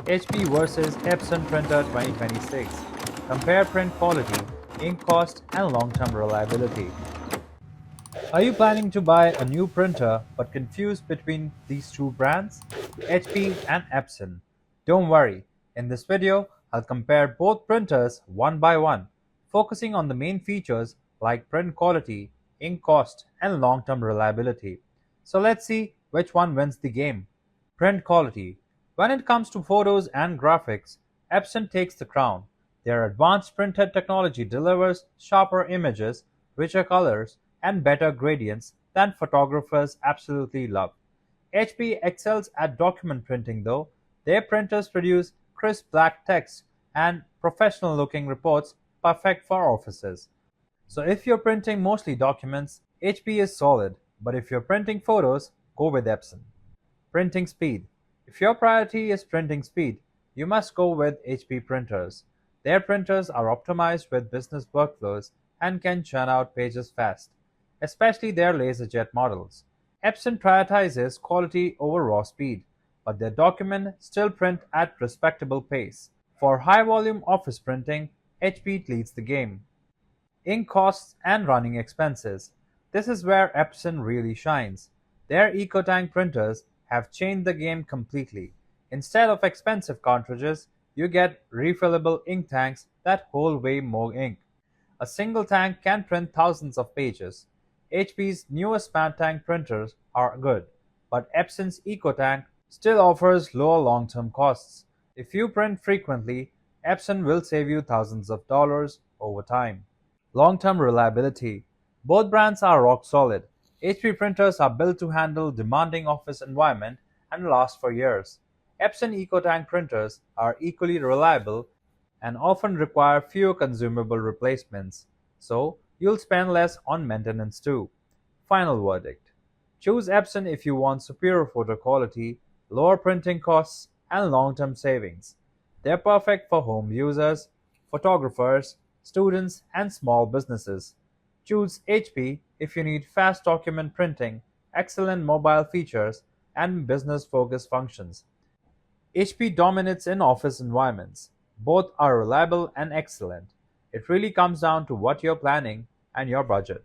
HP versus Epson Printer 2026. Compare print quality, ink cost, and long-term reliability. Are you planning to buy a new printer but confused between these two brands, HP and Epson? Don't worry, in this video, I'll compare both printers one by one, focusing on the main features like print quality, ink cost, and long-term reliability. So let's see which one wins the game. Print quality. When it comes to photos and graphics, Epson takes the crown. Their advanced printhead technology delivers sharper images, richer colors, and better gradients than photographers absolutely love. HP excels at document printing though. Their printers produce crisp black text and professional looking reports perfect for offices. So if you're printing mostly documents, HP is solid, but if you're printing photos, go with Epson. Printing speed. If your priority is printing speed, you must go with HP printers. Their printers are optimized with business workflows and can churn out pages fast, especially their LaserJet models. Epson prioritizes quality over raw speed, but their documents still print at respectable pace. For high volume office printing, HP leads the game. Ink costs and running expenses. This is where Epson really shines. Their EcoTank printers have changed the game completely. Instead of expensive cartridges, you get refillable ink tanks that hold way more ink. A single tank can print thousands of pages. HP's newest Span Tank printers are good, but Epson's EcoTank still offers lower long-term costs. If you print frequently, Epson will save you thousands of dollars over time. Long-term reliability. Both brands are rock solid. HP printers are built to handle demanding office environment and last for years. Epson EcoTank printers are equally reliable and often require fewer consumable replacements, so you'll spend less on maintenance too. Final verdict. Choose Epson if you want superior photo quality, lower printing costs, and long-term savings. They're perfect for home users, photographers, students, and small businesses. Choose HP if you need fast document printing, excellent mobile features, and business-focused functions. HP dominates in office environments. Both are reliable and excellent. It really comes down to what you're planning and your budget.